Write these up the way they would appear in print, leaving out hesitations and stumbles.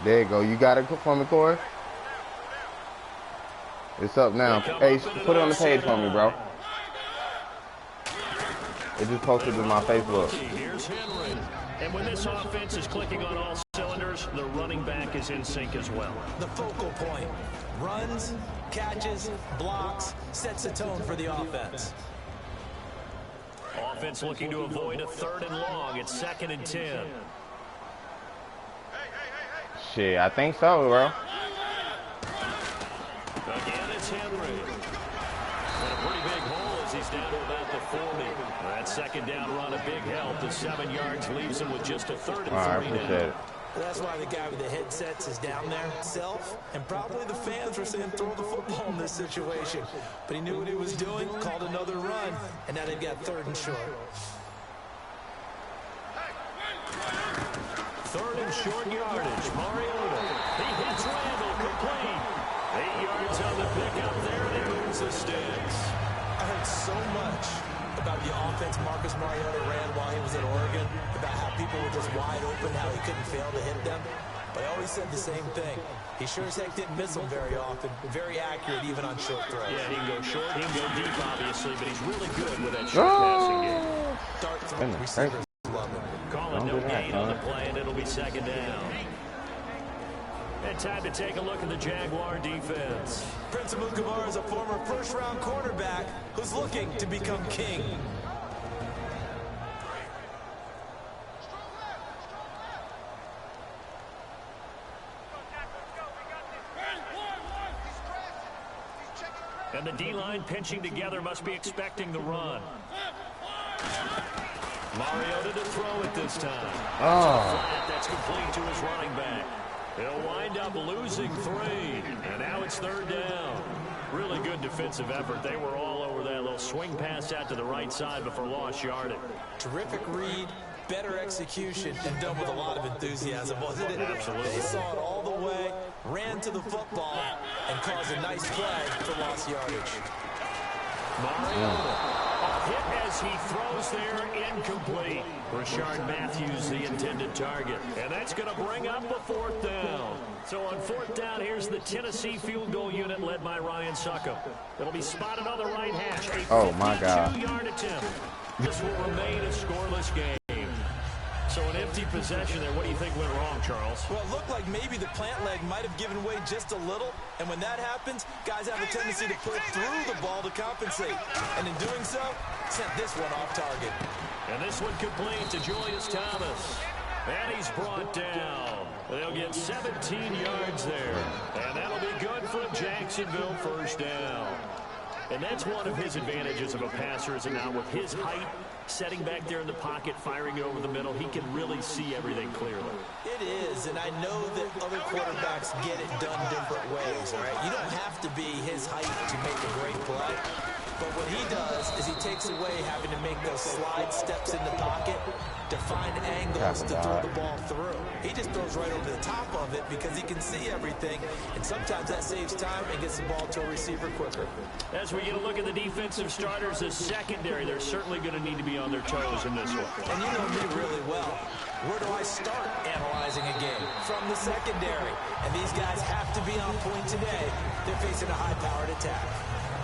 There you go. You got it for me, Corey? It's up now. Hey, put it on the page for me, bro. It just posted to my Facebook. Here's Henry. And when this offense is clicking on all cylinders, the running back is in sync as well. The focal point. Runs, catches, blocks, sets a tone for the offense. Offense looking to avoid a 3rd and long. It's 2nd and 10. Shit, I think so, bro. Again, it's Henry. And a pretty big hole as he's down to about the 40. That 2nd down run, a big help. The 7 yards leaves him with just a 3rd and 3 I appreciate it. That's why the guy with the headsets is down there himself, and probably the fans were saying throw the football in this situation. But he knew what he was doing, called another run, and now they've got 3rd and short. 3rd and short yardage. Mariota. He hits Randall, complete. 8 yards on the pickup there, and he moves the sticks. I heard so much about the offense Marcus Mariota ran while he was at Oregon, about how people were just wide open, how he couldn't fail to hit them. But I always said the same thing. He sure as heck didn't miss them very often. Very accurate even on short throws. Yeah, he can go short, he can go deep, obviously, but he's really good with that short passing game. Dart throw receivers love him. Calling no gain on the play, and it'll be 2nd down. And time to take a look at the Jaguar defense. Prince Amukamara is a former first-round quarterback who's looking to become king. And the D-line pinching together must be expecting the run. Mariota to throw it this time. Flat, that's complete to his running back. He'll wind up losing 3. And now it's 3rd down. Really good defensive effort. They were all over that little swing pass out to the right side before lost yardage. Terrific read, better execution, and done with a lot of enthusiasm, wasn't it? Absolutely. They saw it all the way, ran to the football, and caused a nice play for lost yardage. Mariota. A hit as he throws there, incomplete. Rashard Matthews, the intended target. And that's going to bring up a 4th down. So on 4th down, here's the Tennessee field goal unit led by Ryan Succop. It'll be spotted on the right hash. Oh, my God. 52-yard attempt. This will remain a scoreless game. So an empty possession there. What do you think went wrong, Charles? Well, it looked like maybe the plant leg might have given way just a little. And when that happens, guys have a tendency to pull through the ball to compensate. And in doing so, sent this one off target. And this one complete to Julius Thomas. And he's brought down. They'll get 17 yards there. And that'll be good for Jacksonville, 1st down. And that's one of his advantages of a passer, is now with his height, setting back there in the pocket, firing it over the middle, he can really see everything clearly. It is, and I know that other quarterbacks get it done different ways, all right? You don't have to be his height to make a great play. But what he does is he takes away having to make those slide steps in the pocket to find angles to throw the ball through. He just throws right over the top of it because he can see everything, and sometimes that saves time and gets the ball to a receiver quicker. As we get a look at the defensive starters, the secondary, they're certainly going to need to be on their toes in this one. And you know me really well. Where do I start analyzing a game? From the secondary. And these guys have to be on point today. They're facing a high-powered attack.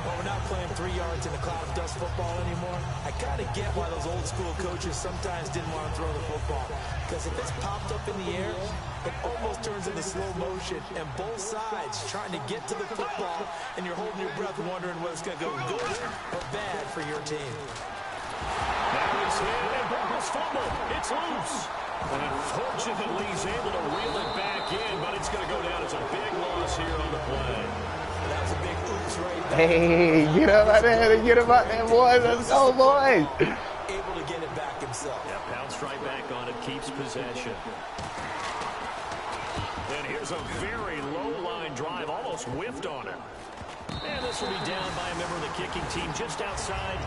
Well, we're not playing 3 yards in a cloud of dust football anymore. I kind of get why those old-school coaches sometimes didn't want to throw the football. Because if it's popped up in the air, it almost turns into slow motion. And both sides trying to get to the football, and you're holding your breath wondering whether it's going to go good or bad for your team. Now he's hit, and Broncos fumble. It's loose. And unfortunately, he's able to reel it back in, but it's going to go down as a big loss here on the play. That was a big oops right there. Hey, get up out there. Get up out there, boys. Let's go, boys. Able to get it back himself. Yeah, pounced right back on it, keeps possession. And here's a very low-line drive, almost whiffed on it. And this will be down by a member of the kicking team just outside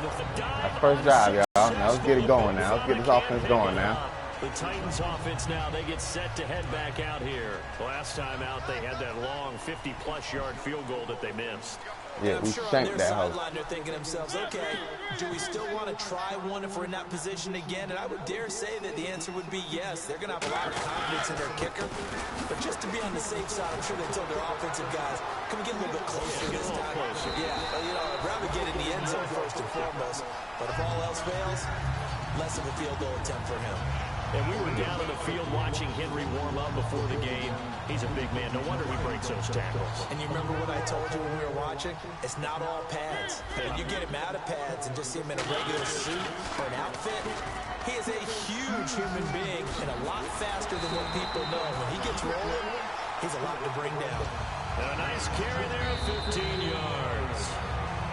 of the dive. First drive, y'all. Now let's get it going now. Let's get this offense going now. The Titans offense now, they get set to head back out here. Last time out, they had that long 50-plus yard field goal that they missed. Yeah, we shanked that hoe. They're thinking to themselves, okay, do we still want to try one if we're in that position again? And I would dare say that the answer would be yes. They're going to have a lot of confidence in their kicker. But just to be on the safe side, I'm sure they told their offensive guys, can we get a little bit closer this time? Yeah, you know, I'd rather get in the end zone first and foremost. But if all else fails, less of a field goal attempt for him. And we were down in the field watching Henry warm up before the game. He's a big man. No wonder he breaks those tackles. And you remember what I told you when we were watching? It's not all pads. When you get him out of pads and just see him in a regular suit or an outfit, he is a huge human being and a lot faster than what people know. When he gets rolling, he's a lot to bring down. And a nice carry there, 15 yards.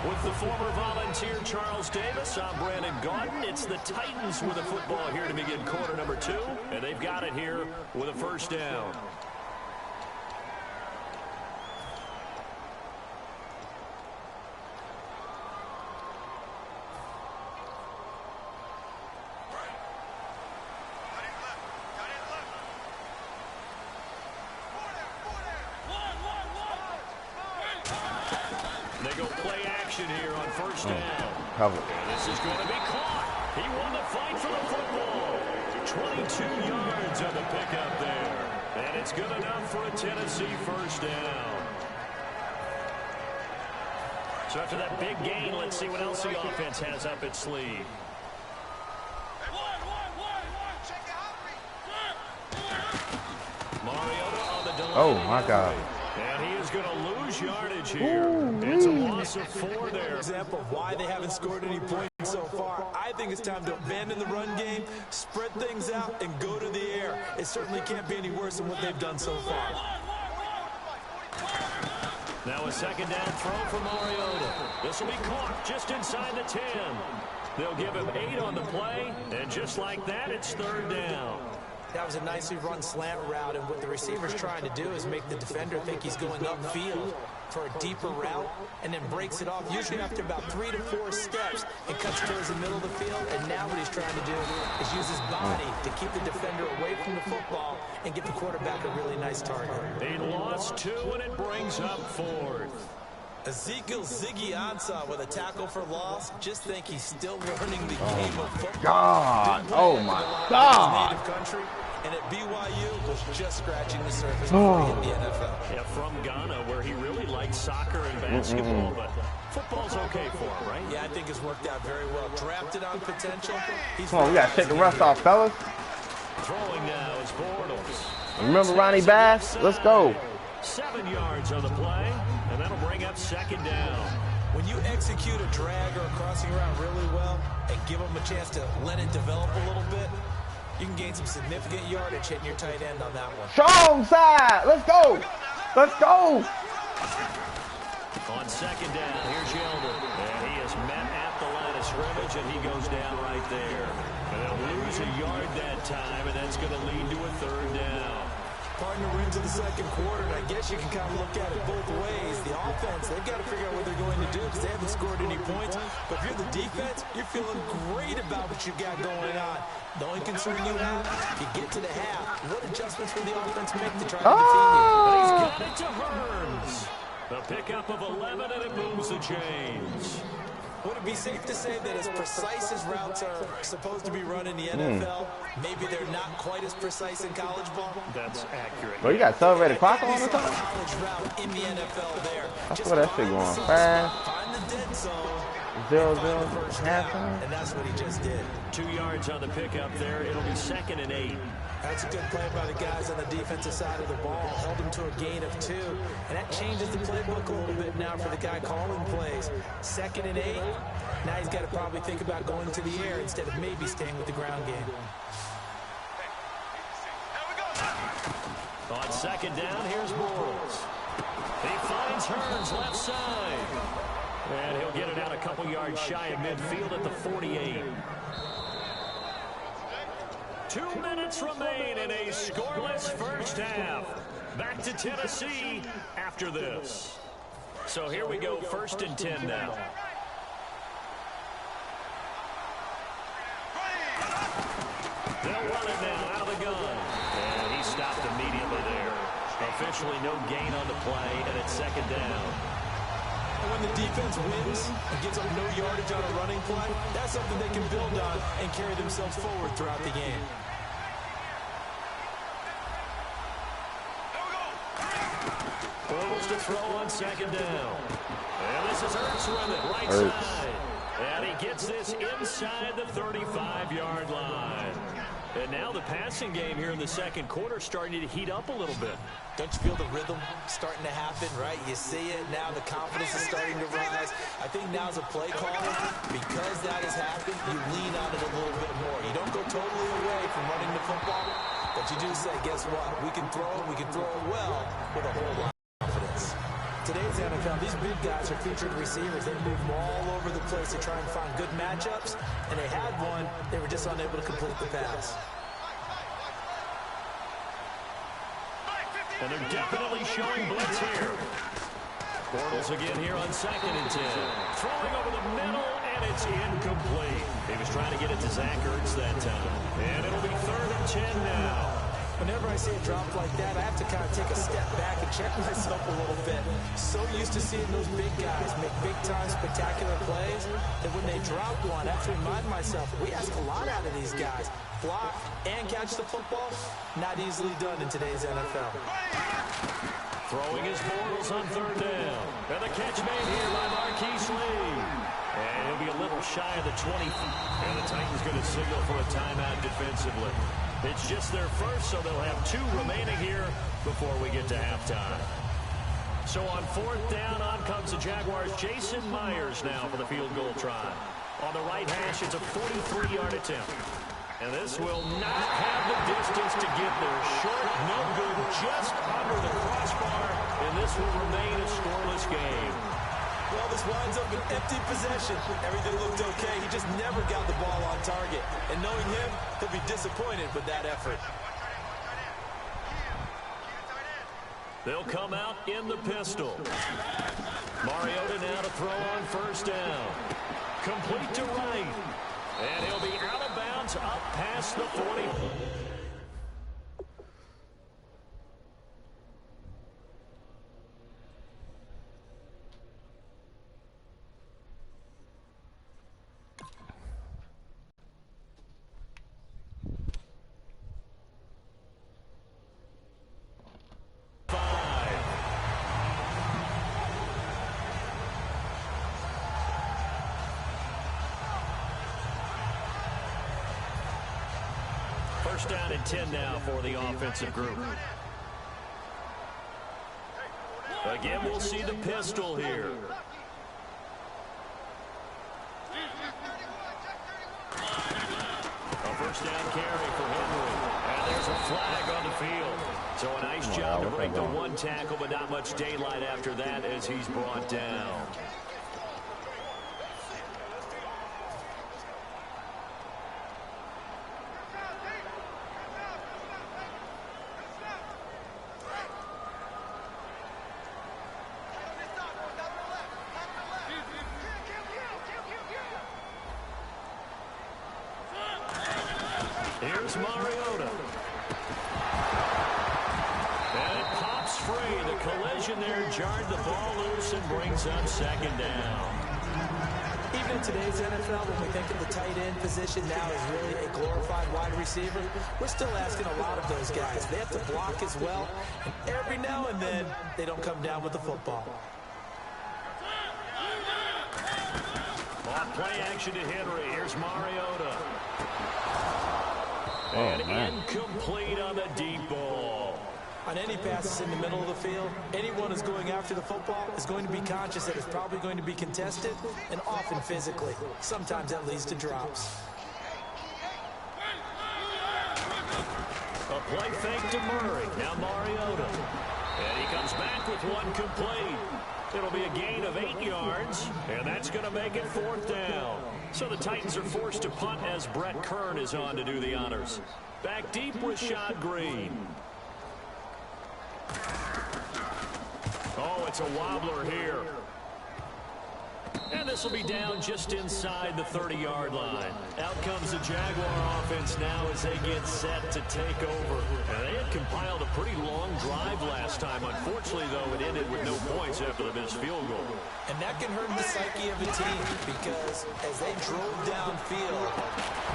With the former Volunteer Charles Davis, I'm Brandon Gaudin. It's the Titans with the football here to begin quarter number 2, and they've got it here with a first down. They go play action here on first down. Cover. And this is going to be caught. He won the fight for the football. 22 yards on the pickup there. And it's good enough for a Tennessee first down. So after that big gain, let's see what else the offense has up its sleeve. Mariota on the delay. Oh, my God. And he is going to lose yardage here. It's a loss of 4 there. Example of why they haven't scored any points so far. I think it's time to abandon the run game, spread things out, and go to the air. It certainly can't be any worse than what they've done so far. Now a second down throw for Mariota. This will be caught just inside the 10. They'll give him 8 on the play, and just like that, it's third down. That was a nicely run slant route, and what the receiver's trying to do is make the defender think he's going upfield for a deeper route, and then breaks it off, usually after about 3 to 4 steps, and cuts towards the middle of the field. And now what he's trying to do is use his body to keep the defender away from the football and get the quarterback a really nice target. He lost 2, and it brings up 4th. Ezekiel Ziggy Ansah with a tackle for loss. Just think he's still learning the game of football. God. Oh, my God. Native country, and at BYU was just scratching the surface before he hit the NFL. Yeah, from Ghana, where he really liked soccer and basketball, but football's okay for him, right? Yeah, I think it's worked out very well. Drafted on potential. Come on, we got to shake the rust off, fellas. Throwing now is Bortles. Remember Ronnie Bass? Let's go. 7 yards on the play, and that'll bring up second down. When you execute a drag or a crossing route really well and give them a chance to let it develop a little bit, you can gain some significant yardage hitting your tight end on that one. Strong side. Let's go. Let's go. On second down, here's Yeldon. And he is met at the line of scrimmage, and he goes down right there. And they'll lose a yard that time, and that's going to lead to a third down. Partner, we're into the second quarter, and I guess you can kind of look at it both ways. The offense, they've got to figure out what they're going to do because they haven't scored any points. But if you're the defense, you're feeling great about what you've got going on. The only concern you have, you get to the half. What adjustments will the offense make to try to defeat you? But he's got it to Hearns. A pickup of 11, and it moves the chains. Would it be safe to say that as precise as routes are supposed to be run in the NFL, maybe they're not quite as precise in college ball? That's accurate. Bro, you got accelerated clock on or something? College route in the NFL there. I swear that shit going fast. Find the dead zone. 0-0 halftime. And that's what he just did. 2 yards on the pickup there. It'll be 2nd and 8. That's a good play by the guys on the defensive side of the ball. Held him to a gain of 2. And that changes the playbook a little bit now for the guy calling plays. 2nd and 8. Now he's got to probably think about going to the air instead of maybe staying with the ground game. On second down, here's Bortles. He finds Hearns left side. And he'll get it out a couple yards shy of midfield at the 48. 2 minutes remain in a scoreless first half. Back to Tennessee after this. So here we go, 1st and 10 now. They'll run it now out of the gun. And he stopped immediately there. Officially no gain on the play, and it's 2nd down. And when the defense wins and gives up no yardage on a running play, that's something they can build on and carry themselves forward throughout the game. Bortles to throw on second down. And this is Hurts with it, right side. And he gets this inside the 35-yard line. And now the passing game here in the second quarter starting to heat up a little bit. Don't you feel the rhythm starting to happen, right? You see it now. The confidence is starting to rise. I think now's a play caller. Because that has happened, you lean on it a little bit more. You don't go totally away from running the football, but you do say, guess what? We can throw it well with a whole lot of confidence. Today's NFL, these big guys are featured receivers. They move all over the place to try and find good matchups, and they had one. They were just unable to complete the pass. And they're definitely showing blitz here. Bortles again here on 2nd and 10. Throwing over the middle, and it's incomplete. He was trying to get it to Zach Ertz that time. And it'll be 3rd and 10 now. Whenever I see a drop like that, I have to kind of take a step back and check myself a little bit. So used to seeing those big guys make big-time spectacular plays that when they drop one, I have to remind myself, we ask a lot out of these guys. Block and catch the football, not easily done in today's NFL. Throwing his Bortles on 3rd down. And the catch made here by Marquise Lee. And he'll be a little shy of the 20. And the Titans going to signal for a timeout defensively. It's just their first, so they'll have 2 remaining here before we get to halftime. So on 4th down, on comes the Jaguars' Jason Myers now for the field goal try. On the right hash, it's a 43-yard attempt. And this will not have the distance to get there. Short, no good, just under the crossbar, and this will remain a scoreless game. Well, this winds up an empty possession. Everything looked okay. He just never got the ball on target. And knowing him, he'll be disappointed with that effort. They'll come out in the pistol. Mariota now to throw on 1st down. Complete to right. And he'll be out of bounds up past the 40. First down and 10 now for the offensive group. Again, we'll see the pistol here. A first down carry for Henry. And there's a flag on the field. So a nice job to break the 1 tackle, but not much daylight after that as he's brought down. Here's Mariota. And it pops free. The collision there jarred the ball loose and brings up 2nd down. Even in today's NFL, when we think of the tight end position now as really a glorified wide receiver, we're still asking a lot of those guys. They have to block as well, and every now and then, they don't come down with the football. On play action to Henry. Here's Mariota. And incomplete on the deep ball. On any passes in the middle of the field, anyone who's going after the football is going to be conscious that it's probably going to be contested and often physically. Sometimes that leads to drops. A play fake to Murray. Now Mariota. And he comes back with 1 complete. It'll be a gain of 8 yards, and that's going to make it 4th down. So the Titans are forced to punt as Brett Kern is on to do the honors. Back deep with Shad Green. Oh, it's a wobbler here. And this will be down just inside the 30-yard line. Out comes the Jaguar offense now as they get set to take over. And they had compiled a pretty long drive last time. Unfortunately, though, it ended with no points after the missed field goal. And that can hurt the psyche of a team because as they drove downfield,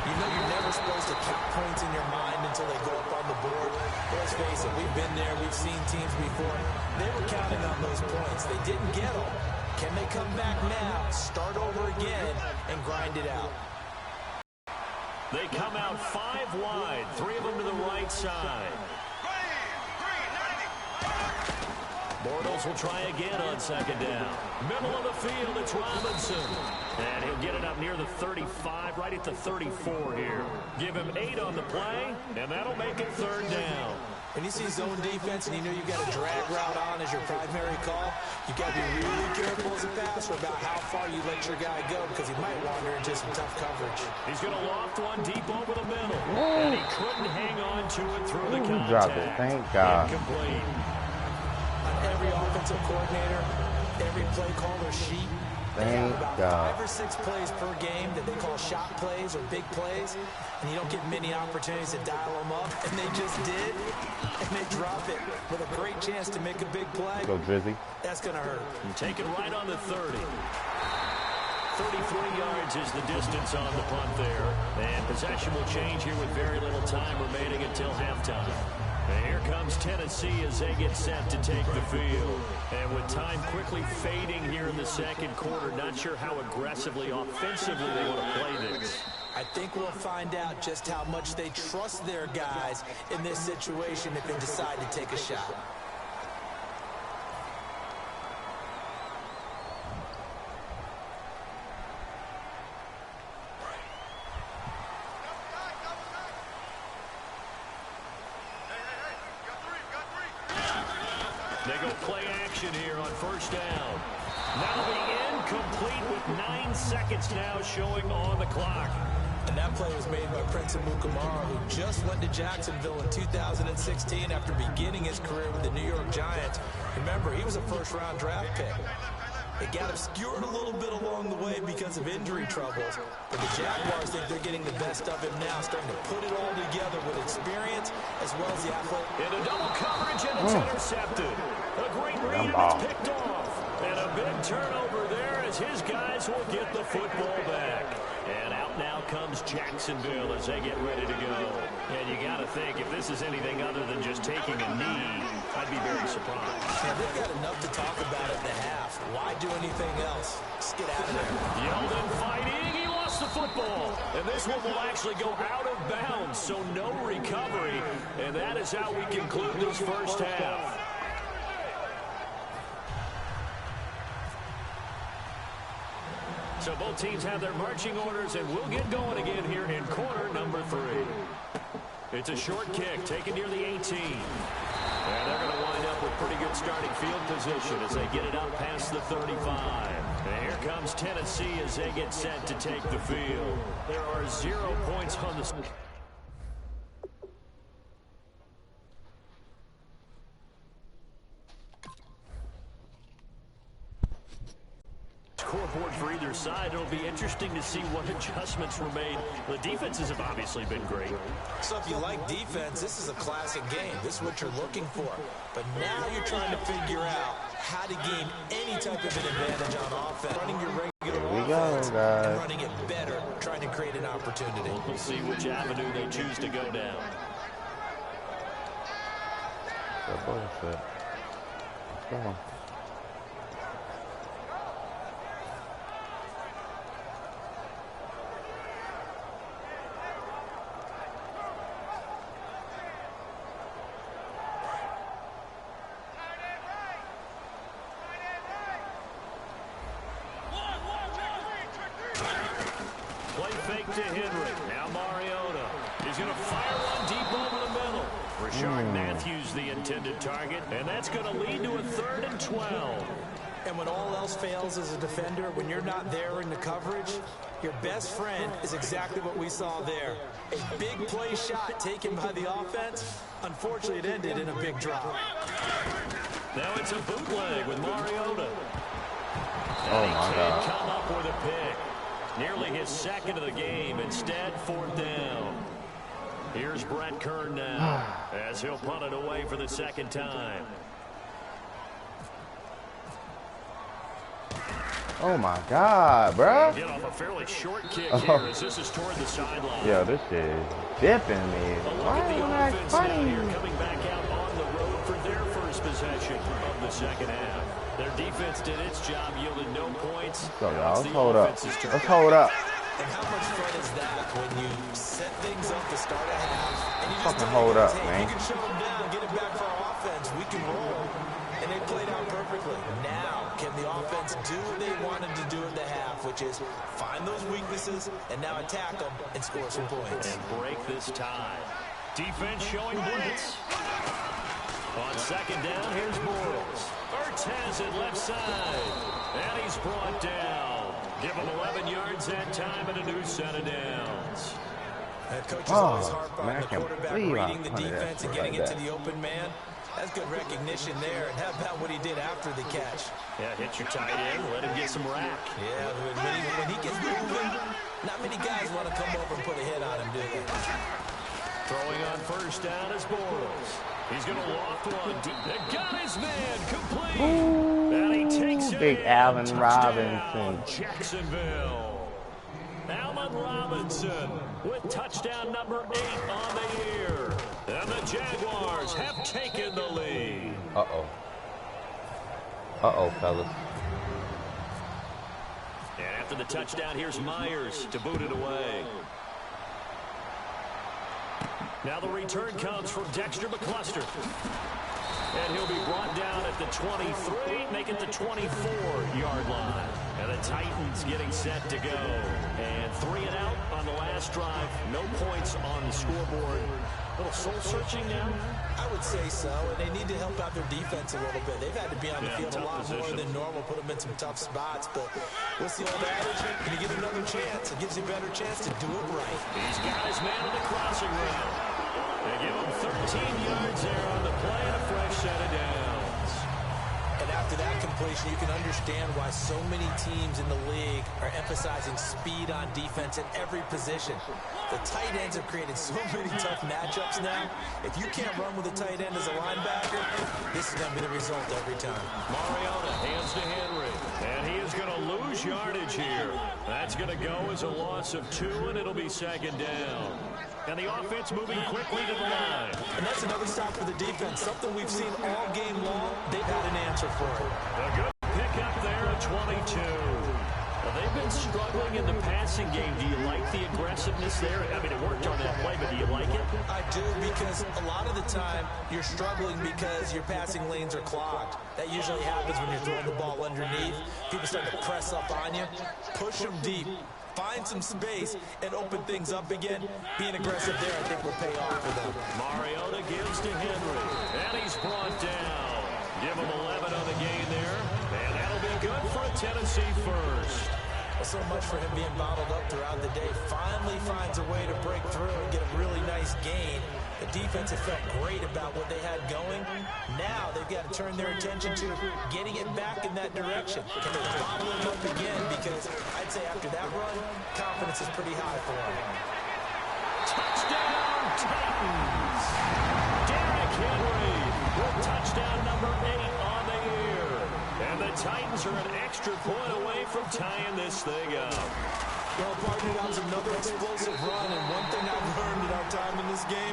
you know you're never supposed to count points in your mind until they go up on the board. Let's face it, we've been there. We've seen teams before. They were counting on those points. They didn't get them. Can they come back now, start over again, and grind it out? They come out 5 wide, 3 of them to the right side. Bortles will try again on second down. Middle of the field, it's Robinson. And he'll get it up near the 35, right at the 34 here. Give him 8 on the play, and that'll make it 3rd down. When you see zone defense and you know you've got a drag route on as your primary call, you've got to be really careful as a passer about how far you let your guy go because he might wander into some tough coverage. He's going to loft one deep over the middle. And he couldn't hang on to it through the contact. Dropped it. Thank God. Incomplete. On every offensive coordinator, every play caller sheet, they have about 5 or 6 plays per game that they call shot plays or big plays, and you don't get many opportunities to dial them up, and they just did, and they drop it with a great chance to make a big play. Go Drizzy. That's going to hurt. And take it right on the 30. 33 yards is the distance on the punt there, and possession will change here with very little time remaining until halftime. And here comes Tennessee as they get set to take the field. And with time quickly fading here in the second quarter, not sure how aggressively, offensively they want to play this. I think we'll find out just how much they trust their guys in this situation if they decide to take a shot. They go play action here on first down. That'll be incomplete with 9 seconds now showing on the clock. And that play was made by Prince Amukamara, who just went to Jacksonville in 2016 after beginning his career with the New York Giants. Remember, he was a first-round draft pick. It got obscured a little bit along the way because of injury troubles, but the Jaguars think they're getting the best of him now, starting to put it all together with experience as well as the athletic. In a double coverage, and it's intercepted. A great read, and it's picked off. And a big turnover there as his guys will get the football back. And out now comes Jacksonville as they get ready to go. And you got to think, if this is anything other than just taking a knee, I'd be very surprised. Yeah, they've got enough to talk about at the half. Why do anything else? Just get out of there. Yeldon fighting. He lost the football. And this one will actually go out of bounds, so no recovery. And that is how we conclude this first half. So both teams have their marching orders, and we'll get going again here in quarter number 3. It's a short kick taken near the 18. And they're going to wind up with pretty good starting field position as they get it up past the 35. And here comes Tennessee as they get set to take the field. There are 0 points on the scoreboard for either side. It'll be interesting to see what adjustments were made. The defenses have obviously been great. So if you like defense, this is a classic game. This is what you're looking for. But now you're trying to figure out how to gain any type of an advantage on offense. Running your regular offense and running it better, trying to create an opportunity. We'll see which avenue they choose to go down. That bullshit. Come on. Play fake to Henry. Now Mariota. He's going to fire one deep over the middle. Rashard Matthews the intended target, and that's going to lead to a 3rd and 12. And when all else fails as a defender, when you're not there in the coverage, your best friend is exactly what we saw there. A big play shot taken by the offense. Unfortunately, it ended in a big drop. Now it's a bootleg with Mariota. Oh, my God. Come up with a pick. Nearly his second of the game. Instead, 4th down. Here's Brett Kern now as he'll punt it away for the second time. Oh my God, bro. Get off a fairly short kick here as this is toward the sideline. Yo, this is dipping me. Why am I funny? Here coming back out on the road for their first possession of the second half. Their defense did its job, yielded no points. So y'all, let's hold up. Let's hold up. And how much fun is that when you set things up to start a half and you just Fucking hold up, hey, man. you can shut them down, get it back for our offense, we can roll. And they played out perfectly. Now, can the offense do what they wanted to do in the half, which is find those weaknesses and now attack them and score some points. And break this tie. Defense showing blitz. On second down, here's Bortles. Ertz has it left side. And he's brought down. Give him 11 yards that time and a new set of downs. That coach is always harp on man, the quarterback reading the defense and getting like it to the open man. That's good recognition there. And how about what he did after the catch? Yeah, hit your tight end, let him get some rack. Yeah, when he gets moving, not many guys want to come over and put a hit on him, do they? Throwing on first down is Bortles. He's going to loft one. They got his man complete. Ooh, and he takes it big in. Allen Touchdown, Robinson. Jacksonville. Allen Robinson with touchdown number 8 on the year. And the Jaguars have taken the lead. Uh-oh. Uh-oh, fellas. And after the touchdown, here's Myers to boot it away. Now the return comes from Dexter McCluster. And he'll be brought down at the 23, make it the 24-yard line. And the Titans getting set to go. And 3 and out on the last drive. No points on the scoreboard. A little soul-searching now? I would say so, and they need to help out their defense a little bit. They've had to be on the field a lot more than normal, put them in some tough spots. But what's the old adage? When you get another chance, it gives you a better chance to do it right. He's got his man on the crossing route. They give him 13 yards there on the play and a fresh set of downs. And after that completion, you can understand why so many teams in the league are emphasizing speed on defense at every position. The tight ends have created so many tough matchups now. If you can't run with a tight end as a linebacker, this is going to be the result every time. Mariota hands to Henry, and he is going to lose yardage here. That's going to go as a loss of 2, and it'll be second down. And the offense moving quickly to the line. And that's another stop for the defense. Something we've seen all game long. They've had an answer for it. A good pick up there at 22. Well, they've been struggling in the passing game. Do you like the aggressiveness there? I mean, it worked on that play, but do you like it? I do, because a lot of the time you're struggling because your passing lanes are clogged. That usually happens when you're throwing the ball underneath. People start to press up on you. Push them deep. Find some space and open things up again. Being aggressive there, I think, will pay off for them. Mariota gives to Henry, and he's brought down. Give him 11 on the gain there, and that'll be good for a Tennessee first. Well, so much for him being bottled up throughout the day. Finally finds a way to break through and get a really nice gain. The defense have felt great about what they had going. Now they've got to turn their attention to getting it back in that direction. Can they bottle him up again? Because I'd say after that run, confidence is pretty high for him. Touchdown, Titans! Derrick Henry with touchdown number 8 on the year. And the Titans are an extra point away from tying this thing up. Well, partner, that was another explosive run, and one thing I've learned in our time in this game,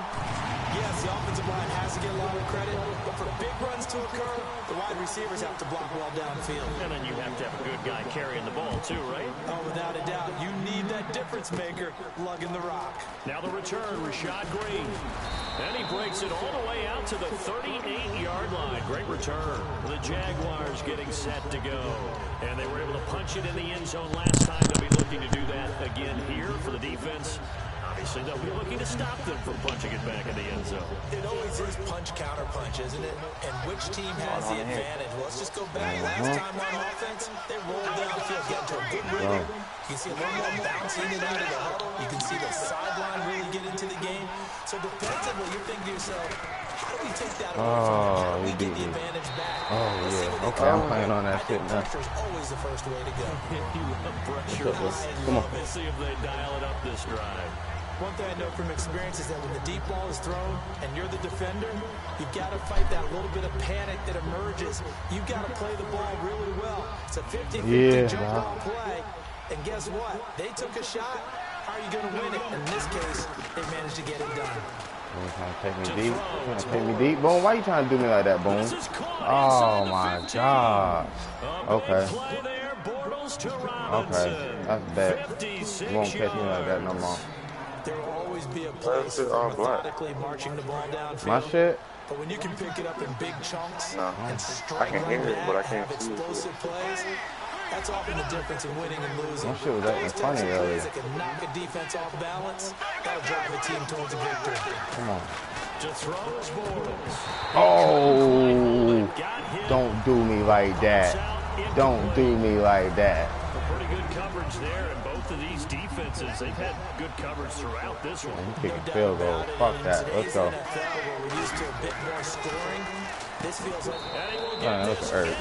yes, the offensive line has to get a lot of credit, but for big runs to occur, the wide receivers have to block well downfield. And then you have to have a good guy carrying the ball too, right? Oh, without a doubt. You need that difference maker lugging the rock. Now the return, Rashad Green. And he breaks it all the way out to the 38-yard line. Great return. The Jaguars getting set to go. And they were able to punch it in the end zone last time. They'll be looking to do that again here for the defense. Obviously, they'll be looking to stop them from punching it back in the end zone. It always is punch-counter-punch, isn't it? And which team has the advantage? Well, let's just go back. Last time on offense, they rolled downfield, got to a good rhythm, You can see a little more bounce in and out of the huddle. You can see the sideline really get into the game. So defensively, you're thinking to yourself, how do we take that away from them? How do we get the advantage back? Oh, yeah. Okay, I'm playing on that shit now. Pressure is always the first way to go. Pressure. Come on. Let's see if they dial it up this drive. One thing I know from experience is that when the deep ball is thrown and you're the defender, you've got to fight that little bit of panic that emerges. You've got to play the ball really well. It's a 50-50 jump ball play. And guess what? They took a shot. How are you going to win it? In this case, they managed to get it done. You trying to take me deep? You trying to take me deep? Boom, why you trying to do me like that, Boom? Oh, my God. Okay. Okay, that's bad. You won't catch me like that no more. There will always be a place for methodically marching the ball downfield. My shit? But when you can pick it up in big chunks and I can hear it, but I can't see it. explosive plays, that's often the difference in winning and losing. My shit was acting funny earlier. That can knock a defense off balance, that'll drive a team towards a victory. Come on. To throw his Bortles. Oh, don't do me like that. Don't do me like that. Pretty good coverage there, and both of these defenses, they've had good coverage throughout this one. You kicking field goal. Fuck that. Let's go. We're used to a bit more scoring. This feels like That's alright.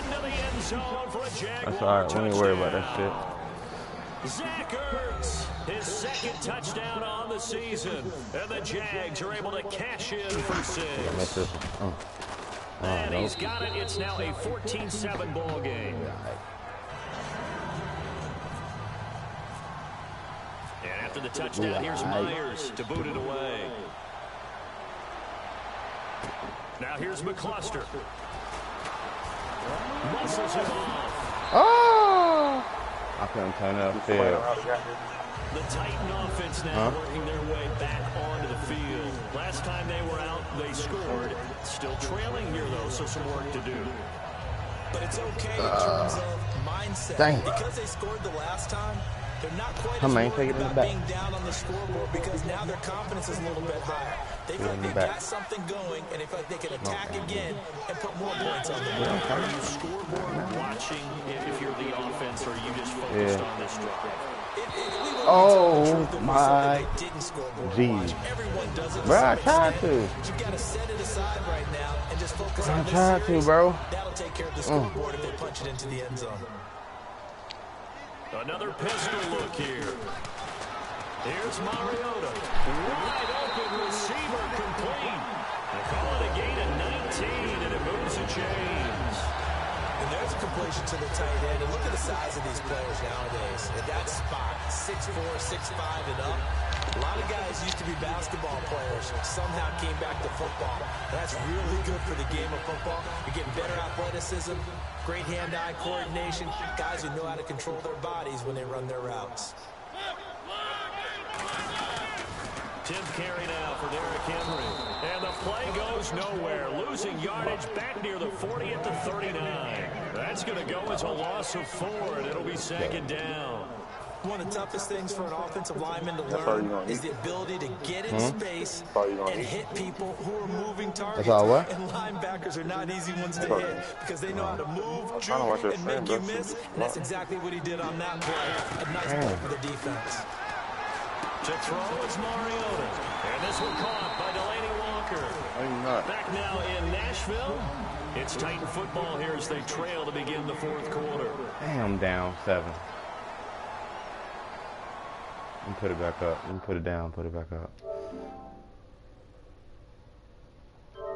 That's alright. We ain't worry about that shit. Zach Ertz, his second touchdown on the season, and the Jags are able to cash in for 6. And he's got it. It's now a 14-7 ball game. And after the touchdown, here's Myers to boot it away. Now here's McCluster. Muscles him off. Oh! I couldn't turn it upfield. The Titan offense now working their way back onto the field. Last time they were out, they scored. Still trailing here, though, so some work to do. But it's okay in terms of mindset. Dang. Because they scored the last time, they're not quite I as might worried take it in the about back. being down on the scoreboard because now their confidence is a little bit higher. They feel like they've got something going, and they feel like they can attack again and put more points on the board. Are you scoreboard watching if you're the offense, or are you just focused on this drive? Oh, my geez. Bro, I tried to. You gotta set it aside right now and just focus on I tried to, bro. That'll take care of the scoreboard if they punch it into the end zone. Another pistol look here. Here's Mariota. Wide open receiver complete. They call it a gain of 19, and it moves the chains. And there's a completion to the tight end. And look at the size of these players nowadays. At that spot, 6'4", 6'5", and up. A lot of guys used to be basketball players, somehow came back to football. That's really good for the game of football. You're getting better athleticism, great hand-eye coordination, guys who know how to control their bodies when they run their routes. 10th carry now for Derrick Henry. And the play goes nowhere. Losing yardage back near the 40 at the 39. That's going to go as a loss of 4, and it'll be second down. One of the toughest things for an offensive lineman to learn is the ability to get in space and hit people who are moving targets. And linebackers are not easy ones to hit because they know how to move, juke, and make you miss. And that's exactly what he did on that play. A nice play for the defense. To throw is Mariota. And this one caught by Delaney Walker. Back now in Nashville. It's Titan football here as they trail to begin the fourth quarter. Damn, down 7. And put it back up. And put it down, put it back up.